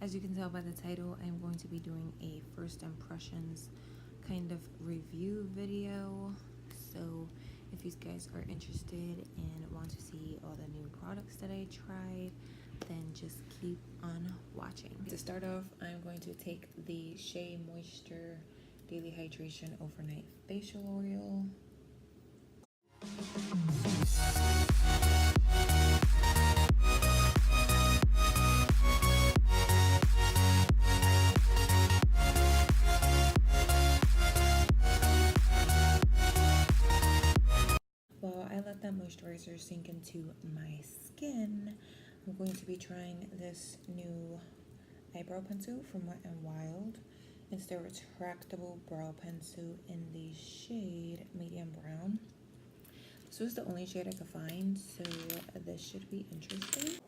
As you can tell by the title, I'm going to be doing a first impressions kind of review video. So if you guys are interested and want to see all the new products that I tried, then just keep on watching. To start off, I'm going to take the Shea Moisture Daily Hydration Overnight Facial Oil. While I let that moisturizer sink into my skin, I'm going to be trying this new eyebrow pencil from Wet n Wild. It's their retractable brow pencil in the shade medium brown. This was the only shade I could find, so this should be interesting.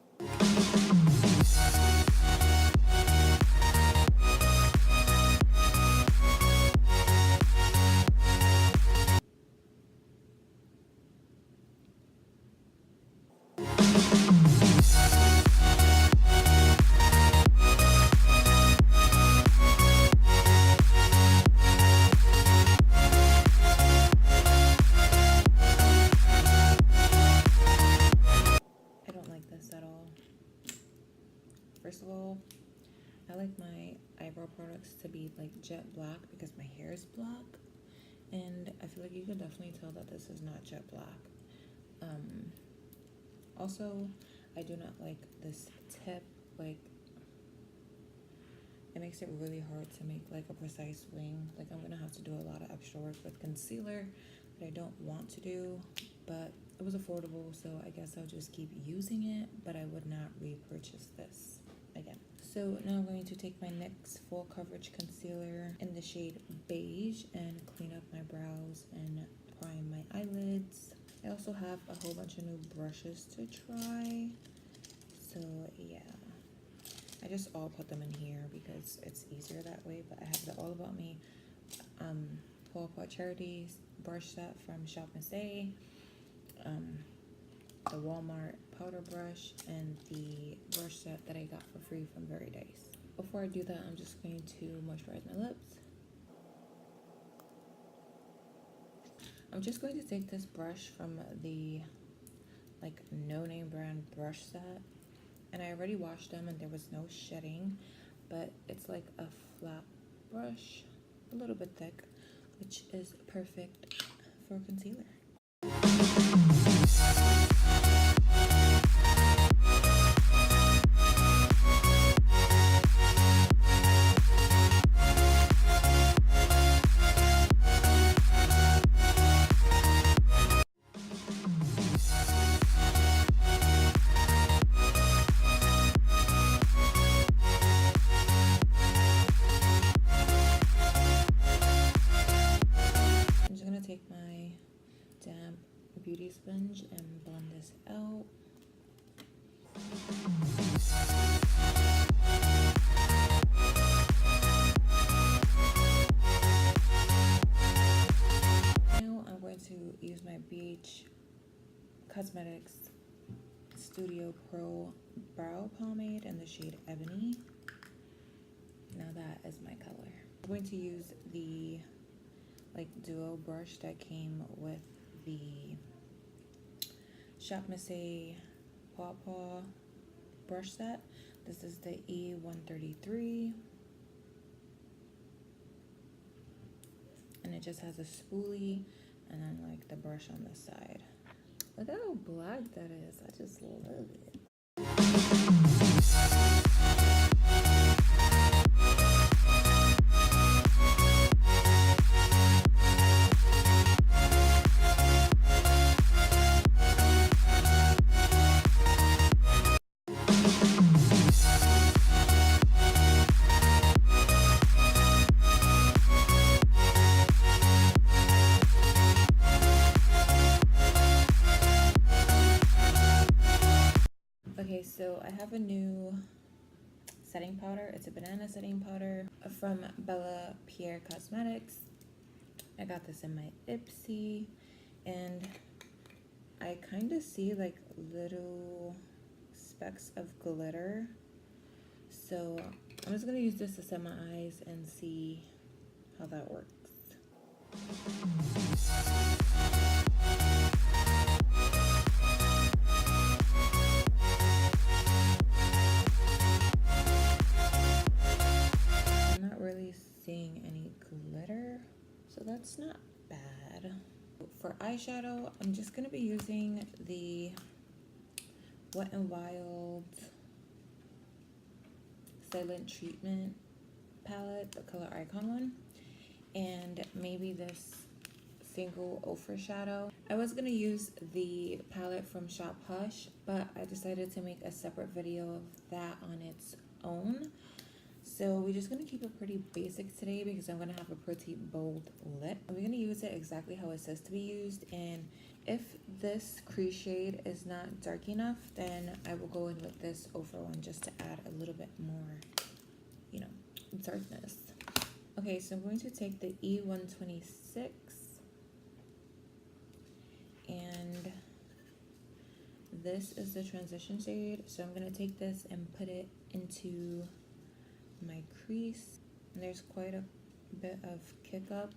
First of all, I like my eyebrow products to be like jet black because my hair is black, and I feel like you can definitely tell that this is not jet black. Also, I do not like this tip. Like, it makes it really hard to make like a precise wing. Like, I'm gonna have to do a lot of extra work with concealer that I don't want to do, but it was affordable, so I guess I'll just keep using it, but I would not repurchase this again. So now I'm going to take my NYX Full Coverage Concealer in the shade Beige and clean up my brows and prime my eyelids. I also have a whole bunch of new brushes to try. So yeah, I just all put them in here because it's easier that way, but I have the All About Me Paw Paw Charity brush set from Shopmissa, the Walmart powder brush, and the brush set that I got for free from Very Dice. Before I do that, I'm just going to moisturize my lips. I'm just going to take this brush from the like no-name brand brush set, and I already washed them and there was no shedding, but it's like a flat brush, a little bit thick, which is perfect for concealer. Take my damp beauty sponge and blend this out. Now I'm going to use my BH Cosmetics Studio Pro Brow Pomade in the shade Ebony. Now that is my color. I'm going to use the like duo brush that came with the Shopmissa Paw Paw brush set. This is the E133, and it just has a spoolie and then like the brush on the side. Look how black that is. I just love it. Okay, so I have a new setting powder. It's a banana setting powder from Bella Pierre Cosmetics. I got this in my Ipsy, and I kind of see like little specks of glitter. So So I'm just gonna use this to set my eyes and see how that works. I'm not really seeing any glitter, so that's not bad. For eyeshadow, I'm just gonna be using the Wet n Wild Silent Treatment palette, the color Icon one, and maybe this single Ofra shadow. I was gonna use the palette from Shop Hush, but I decided to make a separate video of that on its own. So we're just gonna keep it pretty basic today because I'm gonna have a pretty bold lip. We're gonna use it exactly how it says to be used, and if this crease shade is not dark enough, then I will go in with this Ofra one just to add a little bit more, you know, darkness. Okay, so I'm going to take the E126 and this is the transition shade. So I'm gonna take this and put it into my crease, and there's quite a bit of kick up.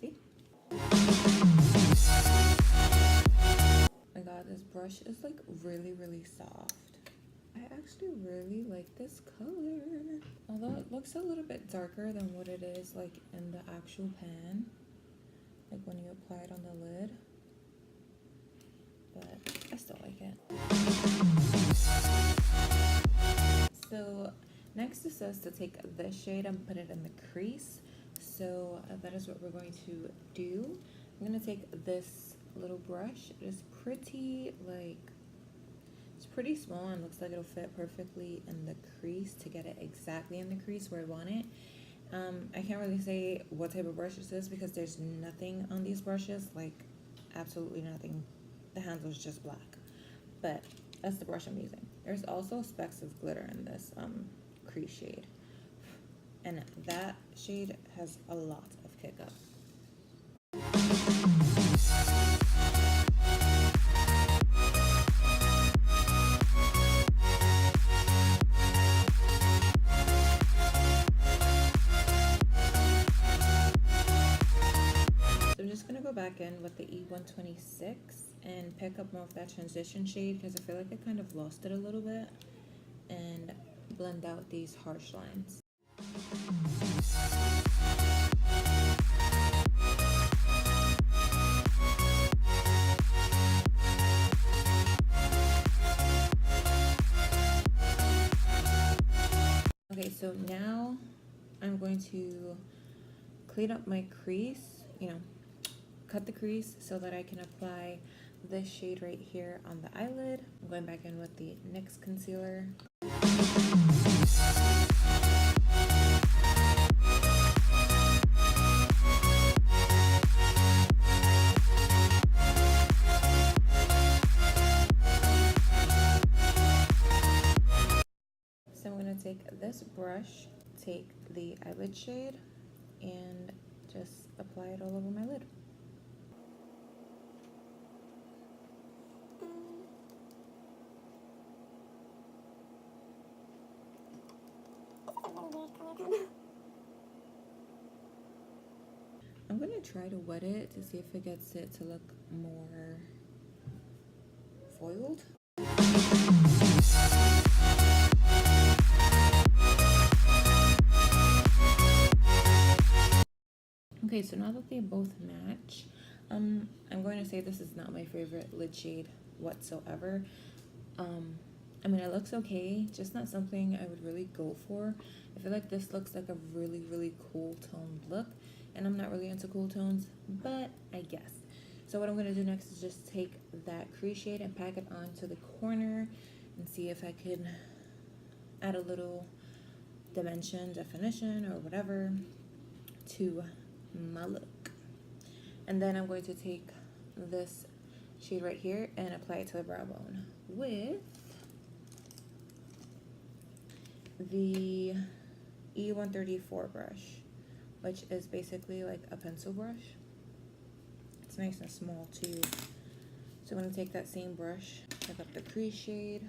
See? Oh my god, this brush is like really soft. I actually really like this color, although it looks a little bit darker than what it is like in the actual pan, like when you apply it on the lid, but I still like it. So next it says to take this shade and put it in the crease, so that is what we're going to do. I'm gonna take this little brush. It is pretty, like, it's pretty small and looks like it'll fit perfectly in the crease to get it exactly in the crease where I want it. I can't really say what type of brush this is because there's nothing on these brushes, like absolutely nothing. The handle is just black, but that's the brush I'm using. There's also specks of glitter in this crease shade, and that shade has a lot of kick up. So I'm just gonna go back in with the E126 and pick up more of that transition shade because I feel like I kind of lost it a little bit, and blend out these harsh lines. Okay, so now I'm going to clean up my crease, you know, cut the crease so that I can apply this shade right here on the eyelid. I'm going back in with the NYX concealer. So I'm going to take this brush, take the eyelid shade, and just apply it all over my lid. I'm gonna try to wet it to see if it gets it to look more foiled. Okay, so now that they both match, I'm going to say this is not my favorite lid shade whatsoever. I mean, it looks okay, just not something I would really go for. I feel like this looks like a really cool toned look, and I'm not really into cool tones, but I guess. So what I'm going to do next is just take that crease shade and pack it onto the corner and see if I can add a little dimension, definition, or whatever to my look. And then I'm going to take this shade right here and apply it to the brow bone with the E134 brush, which is basically like a pencil brush. It's nice and small too. So I'm going to take that same brush Pick up the crease shade.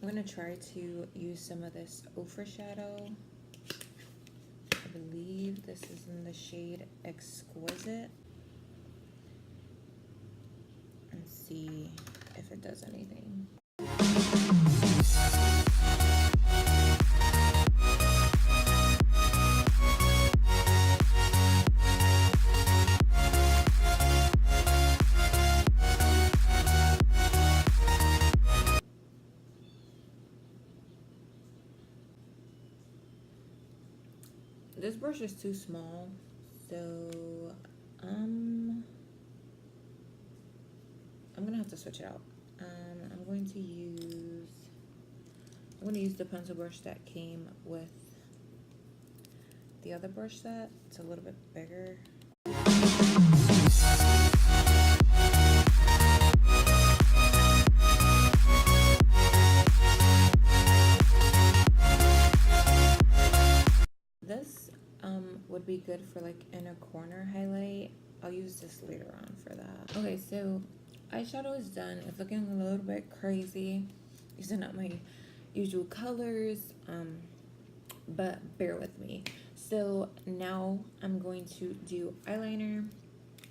I'm gonna try to use some of this ochre shadow. I believe this is in the shade Exquisite. And see if it does anything. This brush is too small, so I'm gonna have to switch it out. I'm going to use the pencil brush that came with the other brush set. It's a little bit bigger. This would be good for like inner corner highlight. I'll use this later on for that. Okay, so eyeshadow is done. It's looking a little bit crazy. These are not my usual colors, but bear with me. So now I'm going to do eyeliner,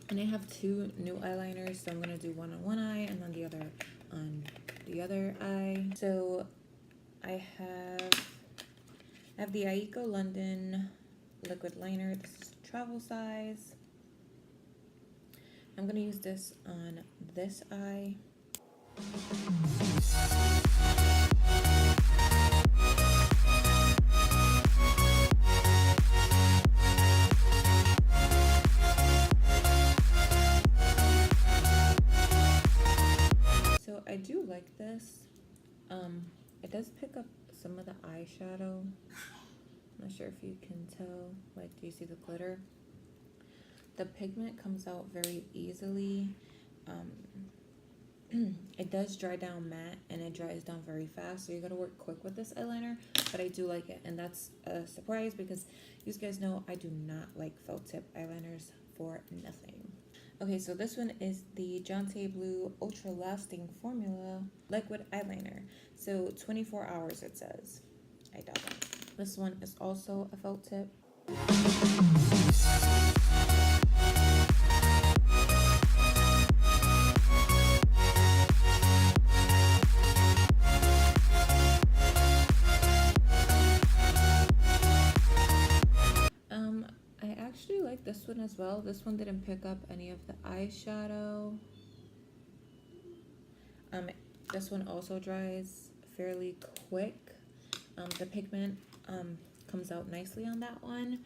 and I have two new eyeliners, so I'm gonna do one on one eye and then the other on the other eye. So I have the Aiko London liquid liner. This is travel size. I'm gonna use this on this eye. So I do like this. It does pick up some of the eyeshadow. I'm not sure if you can tell. Like, do you see the glitter? The pigment comes out very easily. It does dry down matte, and it dries down very fast, so you gotta work quick with this eyeliner, but I do like it, and that's a surprise because you guys know I do not like felt tip eyeliners for nothing. Okay, so this one is the Jonte Blue Ultra Lasting Formula Liquid Eyeliner. So 24 hours it says. I doubt that. This one is also a felt tip. I actually like this one as well. This one didn't pick up any of the eyeshadow. This one also dries fairly quick. The pigment comes out nicely on that one,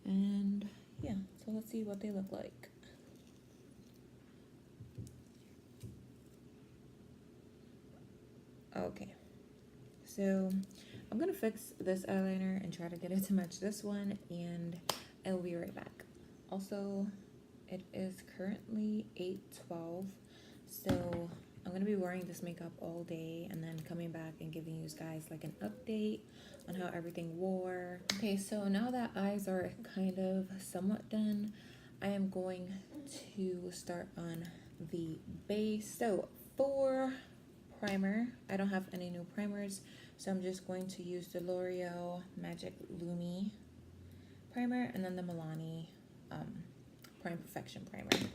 and yeah, so let's see what they look like. Okay, so I'm gonna fix this eyeliner and try to get it to match this one, and I'll be right back. Also, it is currently 8:12, so I'm gonna be wearing this makeup all day and then coming back and giving you guys like an update on how everything wore. Okay, so now that eyes are kind of somewhat done, I am going to start on the base. So for primer, I don't have any new primers, so I'm just going to use the L'Oreal Magic Lumi primer and then the Milani Prime Perfection primer.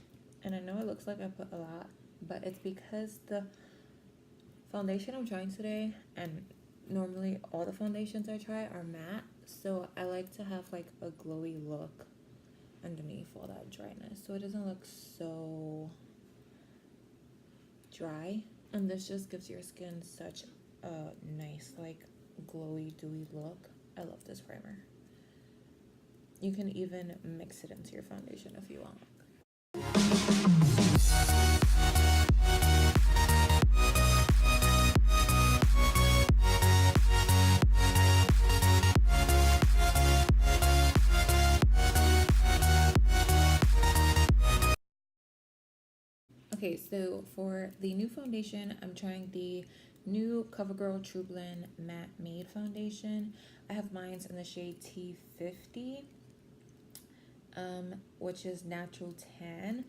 And I know it looks like I put a lot, but it's because the foundation I'm trying today, and normally all the foundations I try are matte, so I like to have like a glowy look underneath all that dryness, so it doesn't look so dry. And this just gives your skin such a nice like glowy dewy look. I love this primer. You can even mix it into your foundation if you want. Okay, so for the new foundation, I'm trying the new CoverGirl True Blend Matte Made Foundation. I have mine in the shade T50, which is Natural Tan.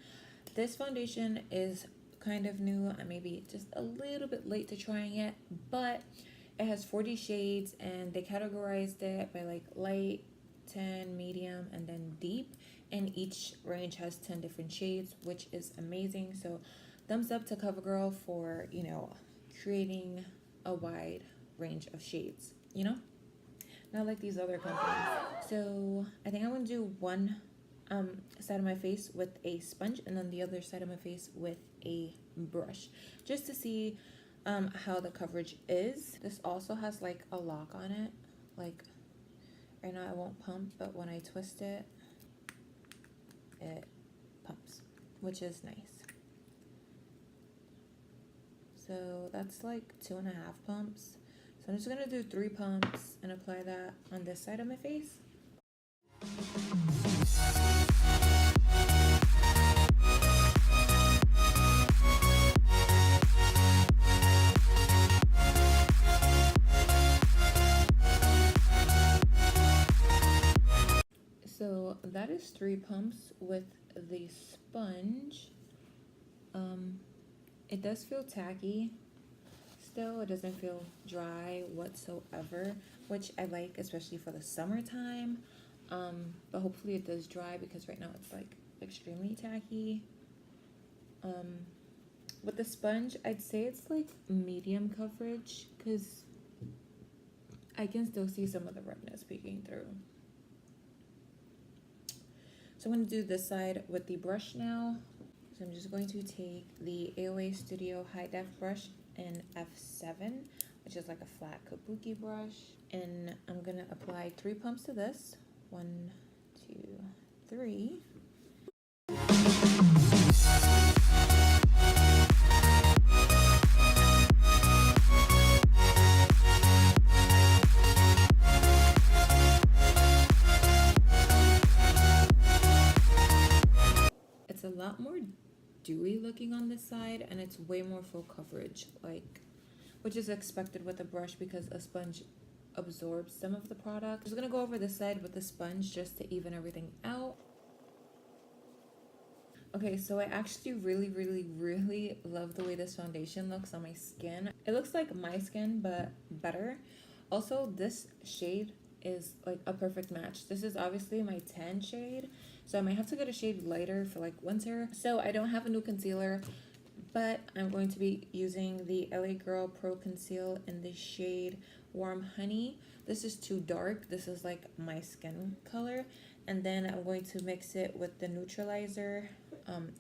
This foundation is kind of new. I may be just a little bit late to trying it, but it has 40 shades and they categorized it by like light, 10, medium, and then deep. And each range has 10 different shades, which is amazing. So thumbs up to CoverGirl for, you know, creating a wide range of shades, you know? Not like these other companies. So I think I'm gonna do one side of my face with a sponge and then the other side of my face with a brush, just to see how the coverage is. This also has like a lock on it. Like right now it won't pump, but when I twist it, it pumps, which is nice. So that's like 2.5 pumps. So I'm just gonna do 3 pumps and apply that on this side of my face. So that is 3 pumps with the sponge. It does feel tacky still. It doesn't feel dry whatsoever, which I like, especially for the summertime. But hopefully it does dry, because right now it's like extremely tacky. With the sponge, I'd say it's like medium coverage, because I can still see some of the redness peeking through. So I'm going to do this side with the brush now. So I'm just going to take the AOA Studio High Def brush in F7, which is like a flat kabuki brush. And I'm going to apply 3 pumps to this. 1, 2, 3. It's a lot more dewy looking on this side, and it's way more full coverage, like, which is expected with a brush because a sponge absorbs some of the product. I'm just gonna go over this side with the sponge just to even everything out. Okay, so I actually really love the way this foundation looks on my skin. It looks like my skin, but better. Also, this shade is like a perfect match. This is obviously my tan shade, so I might have to get a shade lighter for like winter. So I don't have a new concealer, but I'm going to be using the LA Girl Pro Conceal in the shade Warm Honey. This is too dark. This is like my skin color. And then I'm going to mix it with the Neutralizer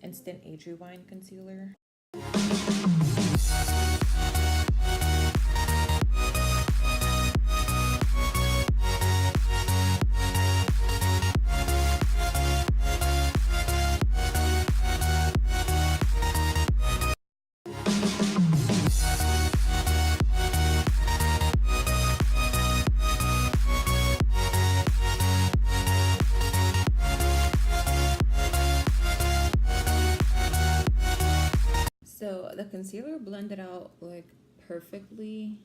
Instant Age Rewind Concealer. So the concealer blended out like perfectly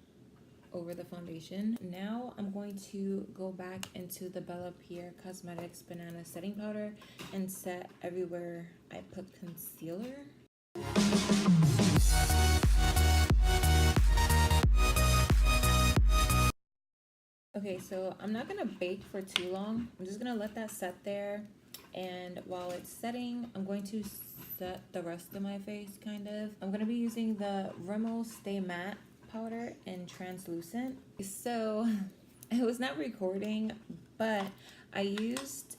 over the foundation. Now I'm going to go back into the Bella Pierre Cosmetics Banana Setting Powder and set everywhere I put concealer. Okay, so I'm not gonna bake for too long. I'm just gonna let that set there, and while it's setting, I'm going to set the rest of my face, kind of. I'm gonna be using the Rimmel Stay Matte powder in translucent. So I was not recording, but I used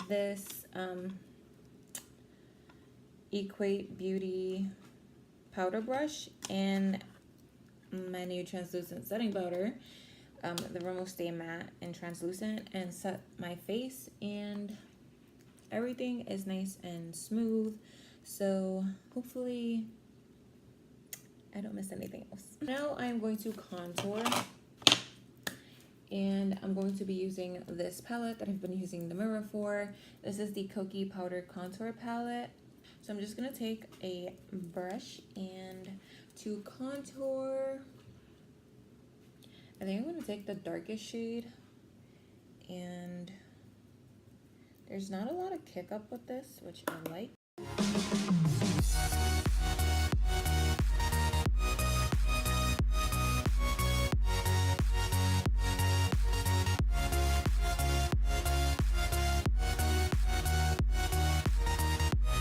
this Equate Beauty powder brush and my new translucent setting powder, the Rimmel Stay Matte and translucent, and set my face, and everything is nice and smooth. So hopefully I don't miss anything else. Now I'm going to contour, and I'm going to be using this palette that I've been using the mirror for. This is the Kokie Powder Contour Palette. So I'm just gonna take a brush and to contour, I think I'm going to take the darkest shade, and there's not a lot of kick up with this, which I like.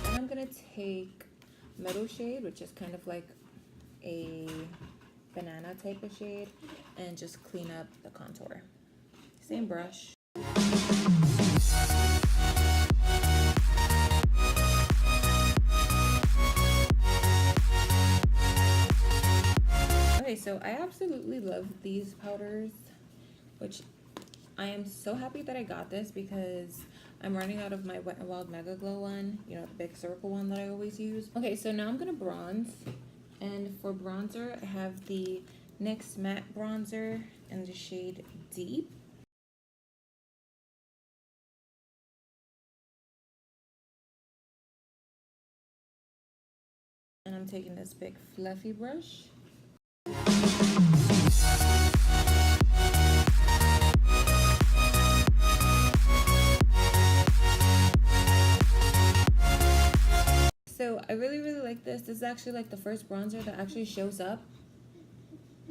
And I'm going to take Meadow shade, which is kind of like a banana type of shade, and just clean up the contour. Same brush. Okay, so I absolutely love these powders, which I am so happy that I got this because I'm running out of my Wet n Wild Mega Glow one, you know, the big circle one that I always use. Okay, so now I'm gonna bronze. And for bronzer, I have the NYX Matte Bronzer in the shade Deep. And I'm taking this big fluffy brush. So I really like this. This is actually like the first bronzer that actually shows up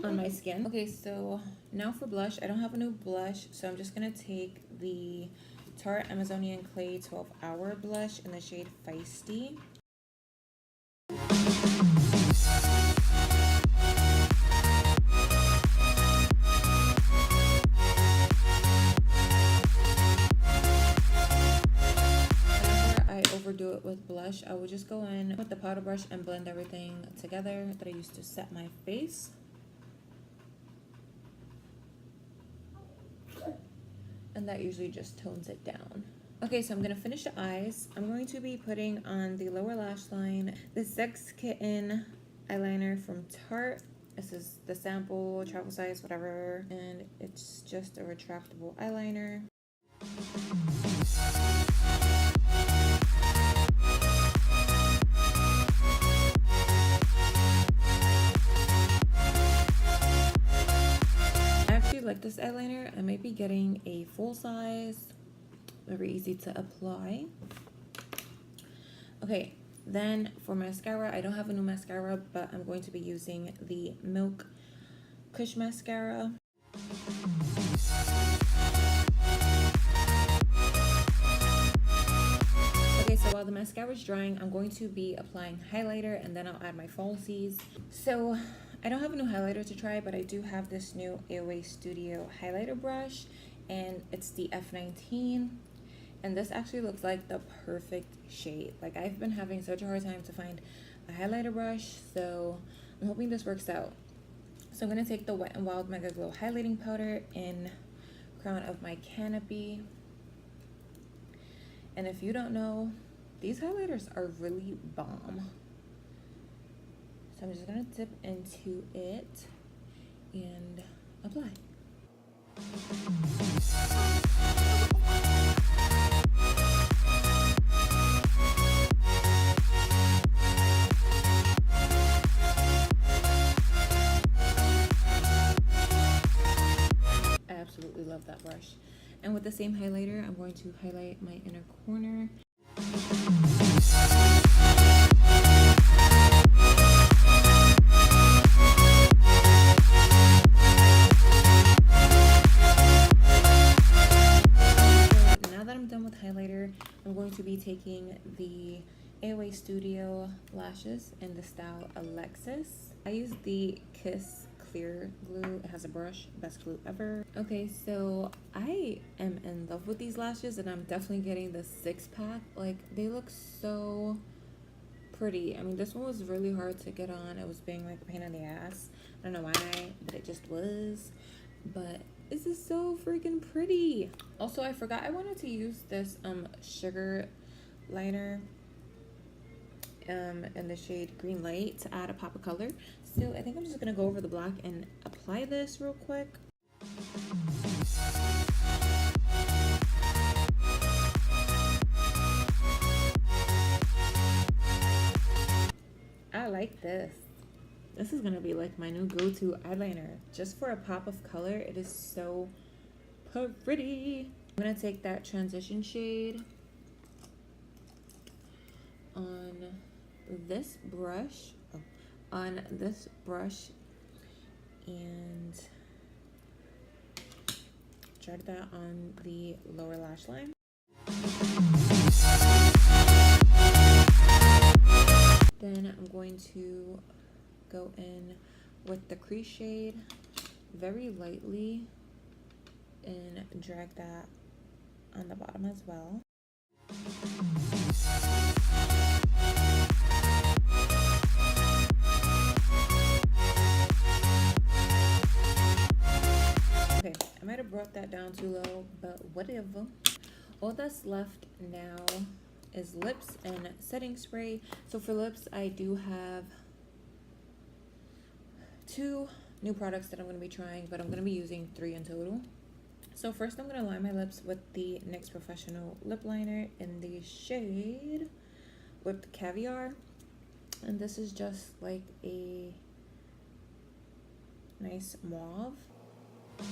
on my skin. Okay, so now for blush. I don't have a new blush, so I'm just gonna take the Tarte Amazonian Clay 12 Hour blush in the shade Feisty. Do it with blush, I will just go in with the powder brush and blend everything together that I used to set my face. And that usually just tones it down. Okay, so I'm gonna finish the eyes. I'm going to be putting on the lower lash line the Sex Kitten eyeliner from Tarte. This is the sample, travel size, whatever, and it's just a retractable eyeliner. Like this eyeliner, I might be getting a full size, very easy to apply. Okay, then for mascara, I don't have a new mascara, but I'm going to be using the Milk Kush mascara. Okay, so while the mascara is drying, I'm going to be applying highlighter, and then I'll add my falsies. So I don't have a new highlighter to try, but I do have this new AOA Studio highlighter brush, and it's the F19. And this actually looks like the perfect shade. Like, I've been having such a hard time to find a highlighter brush, so I'm hoping this works out. So I'm gonna take the Wet n Wild Mega Glow highlighting powder in Crown of My Canopy. And if you don't know, these highlighters are really bomb. So I'm just gonna dip into it and apply. I absolutely love that brush. And with the same highlighter, I'm going to highlight my inner corner. I'm going to be taking the AOA Studio lashes in the style Alexis. I use the Kiss Clear Glue. It has a brush, best glue ever. Okay, so I am in love with these lashes, and I'm definitely getting the 6-pack. Like, they look so pretty. I mean, this one was really hard to get on. It was being like a pain in the ass. I don't know why, but it just was. But this is so freaking pretty. Also, I forgot I wanted to use this sugar liner in the shade Green Light to add a pop of color. So I think I'm just gonna go over the black and apply this real quick. I like this. This is gonna be like my new go-to eyeliner. Just for a pop of color, it is so pretty. I'm gonna take that transition shade on this brush, and drag that on the lower lash line. Then I'm going to go in with the crease shade very lightly and drag that on the bottom as well. Okay, I might have brought that down too low, but whatever. All that's left now is lips and setting spray. So for lips, I do have 2 new products that I'm going to be trying, but I'm going to be using 3 in total. So first I'm going to line my lips with the NYX Professional Lip Liner in the shade Whipped Caviar. And this is just like a nice mauve. I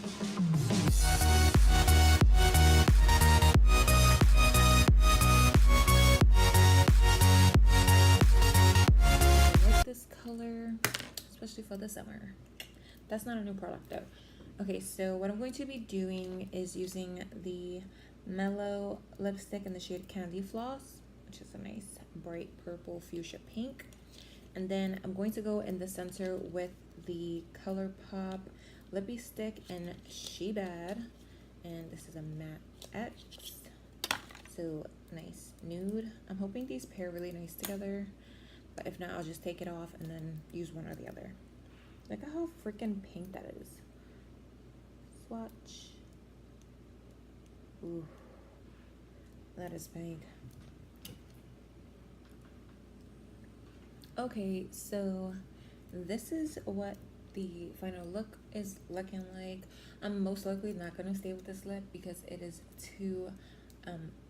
like this color, especially for the summer. That's not a new product though. Okay, so what I'm going to be doing is using the Mellow lipstick in the shade Candy Floss, which is a nice bright purple fuchsia pink. And then I'm going to go in the center with the ColourPop Lippy Stick in She Bad. And this is a matte X. So nice nude. I'm hoping these pair really nice together. But if not, I'll just take it off and then use one or the other. Look at how freaking pink that is. Swatch. Ooh, that is pink. Okay, so this is what the final look is looking like. I'm most likely not gonna stay with this lip because it is too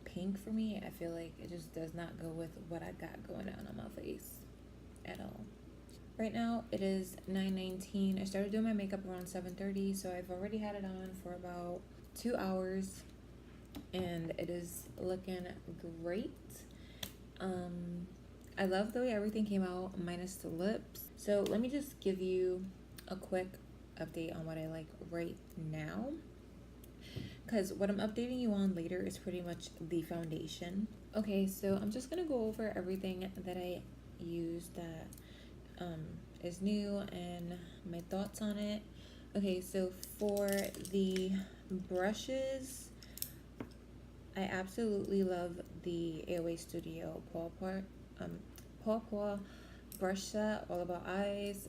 pink for me. I feel like it just does not go with what I got going on my face at all. Right now it is 9:19. I started doing my makeup around 7:30, so I've already had it on for about 2 hours and it is looking great. I love the way everything came out minus the lips. So let me just give you a quick update on what I like right now, because what I'm updating you on later is pretty much the foundation. Okay, so I'm just gonna go over everything that I used that is new and my thoughts on it. Okay, so for the brushes, I absolutely love the AOA Studio Paw Paw brush set, All About Eyes.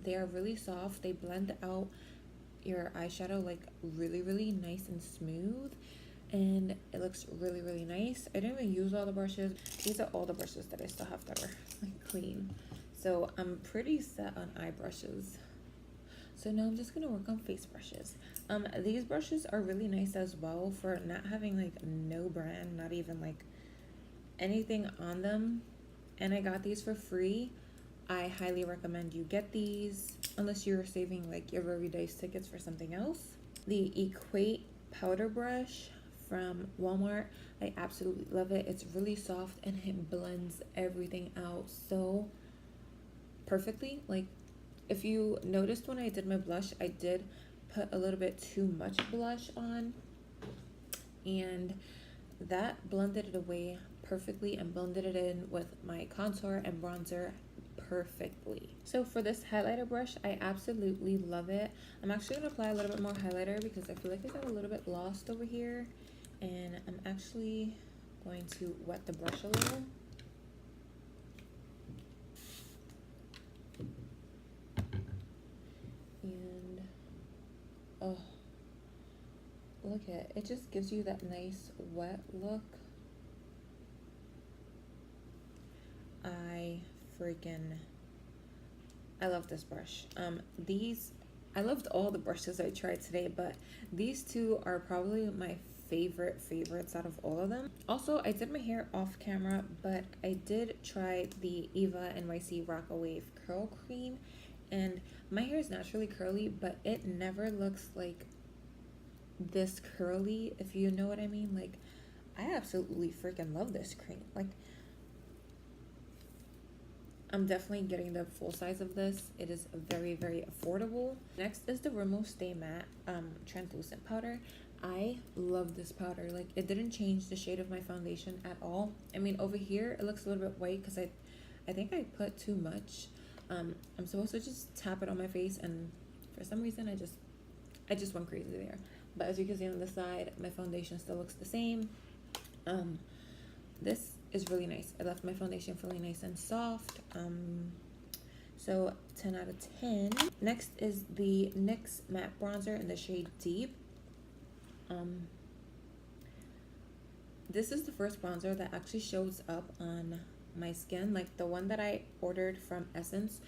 They are really soft. They blend out your eyeshadow like really nice and smooth, and it looks really nice. I didn't even use all the brushes. These are all the brushes that I still have that are like clean. So I'm pretty set on eye brushes. So now I'm just gonna work on face brushes. These brushes are really nice as well for not having like no brand, not even like anything on them. And I got these for free. I highly recommend you get these unless you're saving like your very nice tickets for something else. The Equate powder brush from Walmart, I absolutely love it. It's really soft and it blends everything out so perfectly. Like, if you noticed when I did my blush, I did put a little bit too much blush on, and that blended it away perfectly and blended it in with my contour and bronzer perfectly. So for this highlighter brush, I absolutely love it. I'm actually gonna apply a little bit more highlighter because I feel like I got a little bit lost over here, and I'm actually going to wet the brush a little. And oh, look at it. It just gives you that nice wet look. I love this brush. I loved all the brushes I tried today, but these two are probably my favorites out of all of them. Also, I did my hair off camera, but I did try the Eva NYC Rockawave Curl Cream, and my hair is naturally curly, but it never looks like this curly, if you know what I mean. Like, I absolutely freaking love this cream. Like, I'm definitely getting the full size of this. It is very, very affordable. Next is the Rimmel Stay Matte translucent powder. I love this powder. Like, it didn't change the shade of my foundation at all. I mean, over here it looks a little bit white because I think I put too much. I'm supposed to just tap it on my face, and for some reason I just went crazy there. But as you can see on the side, my foundation still looks the same. This is really nice. I left my foundation feeling nice and soft. So 10 out of 10. Next is the NYX matte bronzer in the shade Deep. This is the first bronzer that actually shows up on my skin. Like, the one that I ordered from Essence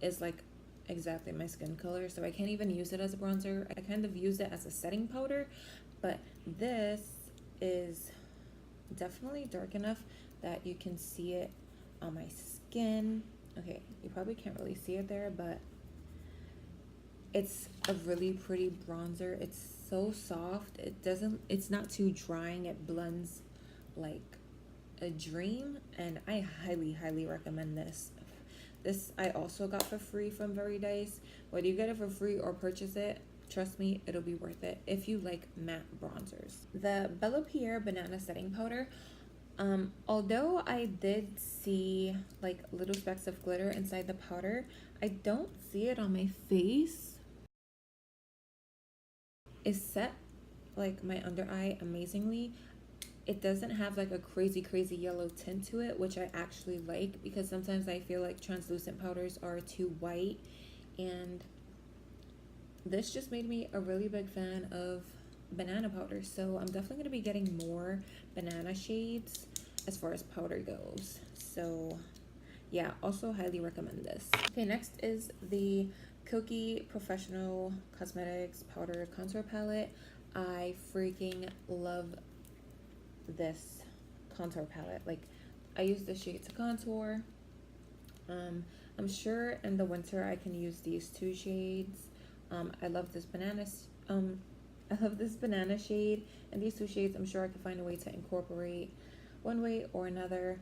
is like exactly my skin color, so I can't even use it as a bronzer. I kind of use it as a setting powder, but this is definitely dark enough that you can see it on my skin. Okay, you probably can't really see it there, but it's a really pretty bronzer. It's so soft. It's not too drying. It blends like a dream, and I highly recommend this. This I also got for free from Very Dice. Whether you get it for free or purchase it, trust me, it'll be worth it if you like matte bronzers. The Bella Pierre Banana Setting Powder. Although I did see like little specks of glitter inside the powder, I don't see it on my face. It set like my under eye amazingly. It doesn't have like a crazy yellow tint to it, which I actually like, because sometimes I feel like translucent powders are too white, and this just made me a really big fan of banana powder. So I'm definitely going to be getting more banana shades as far as powder goes. So yeah, also highly recommend this. Okay, next is the Kokie Professional Cosmetics Powder Contour Palette. I freaking love this contour palette. Like, I use this shade to contour. I'm sure in the winter I can use these two shades. I love this banana shade, and these two shades I'm sure I can find a way to incorporate one way or another.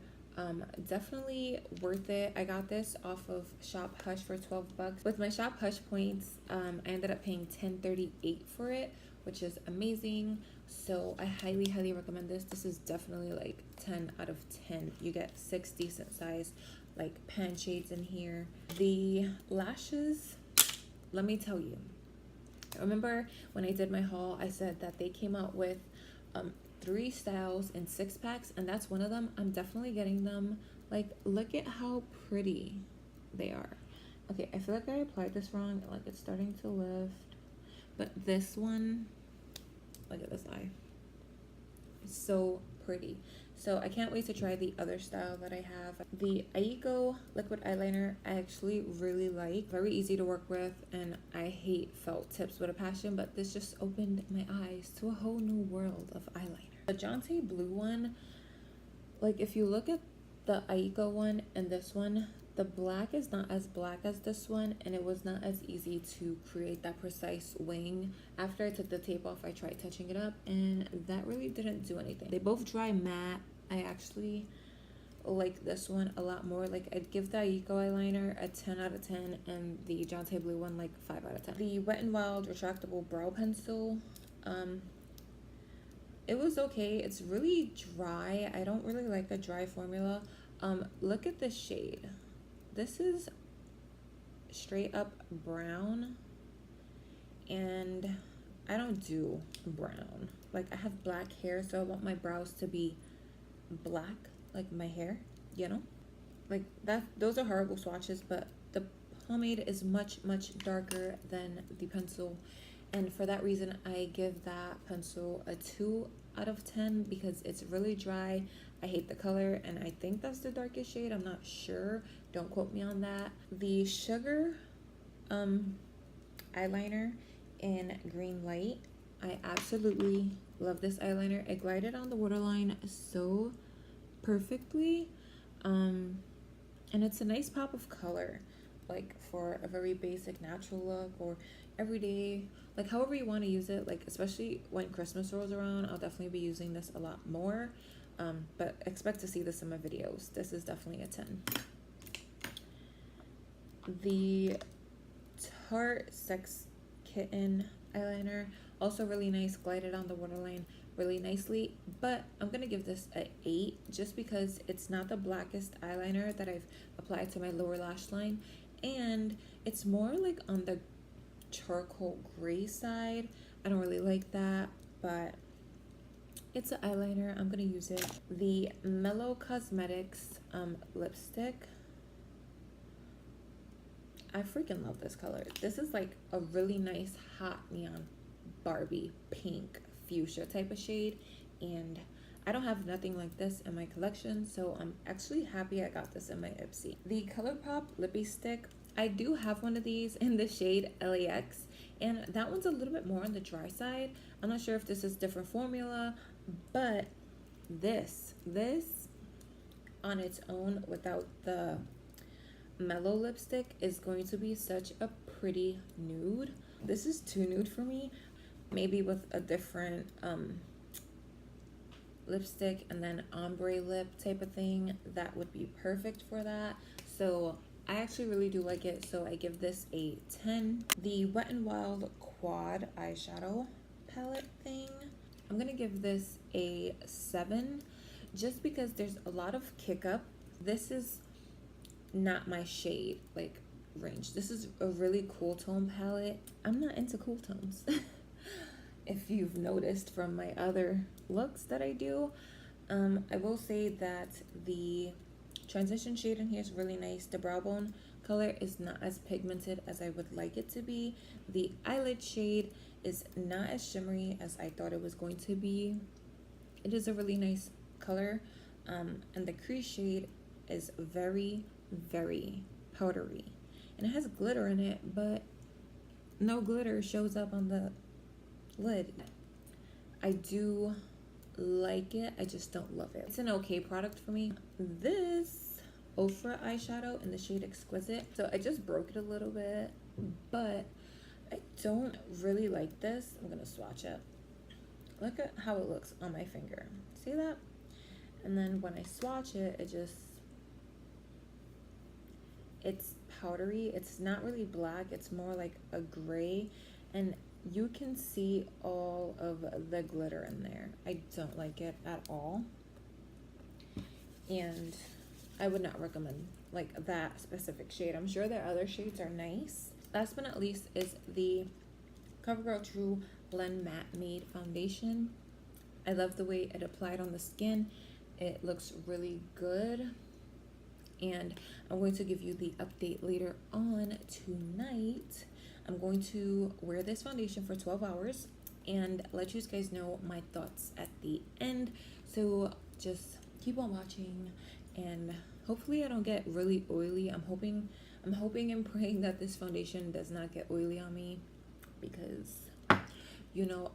Definitely worth it. I got this off of Shop Hush for 12 bucks. With my Shop Hush points, I ended up paying $10.38 for it, which is amazing. So I highly recommend this. This is definitely like 10 out of 10. You get 6 decent size like pan shades in here. The lashes, let me tell you, remember when I did my haul, I said that they came out with 3 styles in 6 packs, and that's one of them. I'm definitely getting them. Like, look at how pretty they are. Okay, I feel like I applied this wrong. Like, it's starting to lift. But this one, look at this eye. It's so pretty. So I can't wait to try the other style that I have. The Aiko liquid eyeliner I actually really like. Very easy to work with, and I hate felt tips with a passion, but this just opened my eyes to a whole new world of eyeliner. The Jonte Blue one, like, if you look at the Aiko one and this one, the black is not as black as this one, and it was not as easy to create that precise wing. After I took the tape off, I tried touching it up, and that really didn't do anything. They both dry matte. I actually like this one a lot more. Like, I'd give the Aiko eyeliner a 10 out of 10, and the Jonte Blue one like 5 out of 10. The Wet n Wild retractable brow pencil, it was okay. It's really dry. I don't really like a dry formula. Look at this shade. This is straight up brown, and I don't do brown. Like, I have black hair, so I want my brows to be black, like my hair, you know? Like, that. Those are horrible swatches, but the pomade is much darker than the pencil, and for that reason I give that pencil a 2 out of 10 because it's really dry. I hate the color, and I think that's the darkest shade. I'm not sure. Don't quote me on that. The Sugar eyeliner in Green Light. I absolutely love this eyeliner. It glided on the waterline so perfectly. And it's a nice pop of color, like for a very basic natural look or everyday, like however you want to use it. Like especially when Christmas rolls around, I'll definitely be using this a lot more. But expect to see this in my videos. This is definitely a 10. The Tarte Sex Kitten eyeliner, also really nice, glided on the waterline really nicely, but I'm gonna give this a 8 just because it's not the blackest eyeliner that I've applied to my lower lash line, and it's more like on the charcoal gray side. I don't really like that, but it's an eyeliner. I'm gonna use it. The Mellow Cosmetics lipstick, I freaking love this color. This is like a really nice hot neon Barbie pink fuchsia type of shade, and I don't have nothing like this in my collection, so I'm actually happy I got this in my Ipsy. The ColourPop lippy stick, I do have one of these in the shade LAX, and that one's a little bit more on the dry side. I'm not sure if this is different formula, but this on its own without the mellow lipstick is going to be such a pretty nude. This is too nude for me. Maybe with a different lipstick and then ombre lip type of thing, that would be perfect for that. So I actually really do like it, so I give this a 10. The Wet n Wild quad eyeshadow palette thing, I'm gonna give this a 7 just because there's a lot of kick up. This is not my shade like range. This is a really cool tone palette. I'm not into cool tones. If you've noticed from my other looks that I do, I will say that the transition shade in here is really nice. The brow bone color is not as pigmented as I would like it to be. The eyelid shade is not as shimmery as I thought it was going to be. It is a really nice color, and the crease shade is very, very powdery, and it has glitter in it, but no glitter shows up on the lid. I do like it, I just don't love it. It's an okay product for me. This Ofra eyeshadow in the shade Exquisite, so I just broke it a little bit, but I don't really like this. I'm gonna swatch it. Look at how it looks on my finger. See that? And then when I swatch it, it's powdery. It's not really black, it's more like a gray, and you can see all of the glitter in there. I don't like it at all, and I would not recommend like that specific shade. I'm sure their other shades are nice. Last but not least is the CoverGirl True Blend Matte Made Foundation. I love the way it applied on the skin. It looks really good, and I'm going to give you the update later on tonight. I'm going to wear this foundation for 12 hours and let you guys know my thoughts at the end. So just keep on watching, and hopefully I don't get really oily. I'm hoping and praying that this foundation does not get oily on me, because you know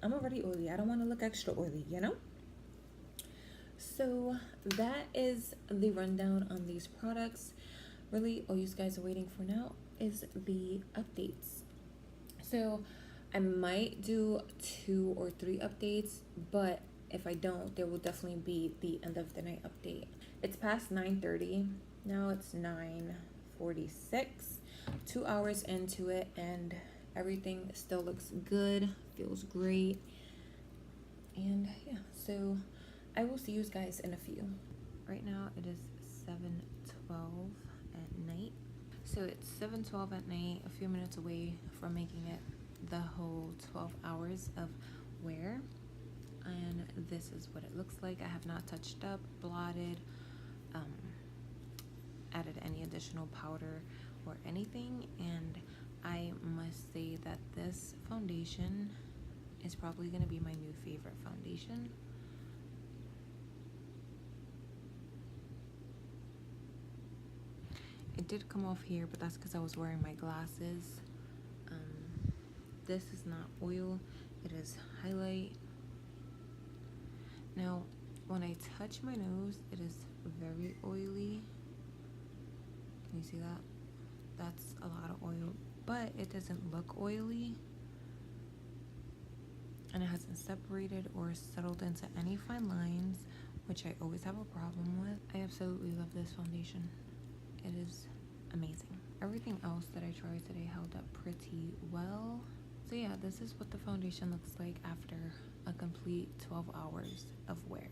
I'm already oily. I don't want to look extra oily, you know? So that is the rundown on these products. Really, all you guys are waiting for now is the updates. So I might do 2 or 3 updates, but if I don't, there will definitely be the end of the night update. It's past 9:30 now. It's 9:46. 2 hours into it, and everything still looks good, feels great, and yeah. So I will see you guys in a few. Right now it is 7:12 at night. So it's 7:12 at night, a few minutes away from making it the whole 12 hours of wear. And this is what it looks like. I have not touched up, blotted, added any additional powder or anything. And I must say that this foundation is probably going to be my new favorite foundation. It did come off here, but that's because I was wearing my glasses. This is not oil. It is highlight. Now, when I touch my nose, it is very oily. Can you see that? That's a lot of oil, but it doesn't look oily. And it hasn't separated or settled into any fine lines, which I always have a problem with. I absolutely love this foundation. It is amazing. Everything else that I tried today held up pretty well. So yeah, this is what the foundation looks like after a complete 12 hours of wear.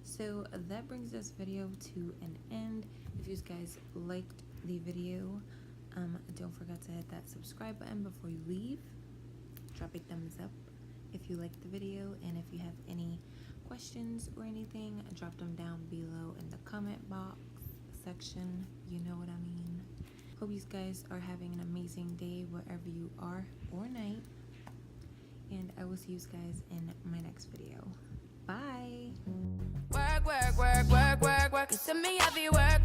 So that brings this video to an end. If you guys liked the video, don't forget to hit that subscribe button before you leave. Drop a thumbs up if you liked the video, and if you have any questions or anything, drop them down below in the comment box section. You know what I mean. Hope you guys are having an amazing day wherever you are, or night, and I will see you guys in my next video. Bye. Work, work, work, work, work, work. You see me heavy work, work.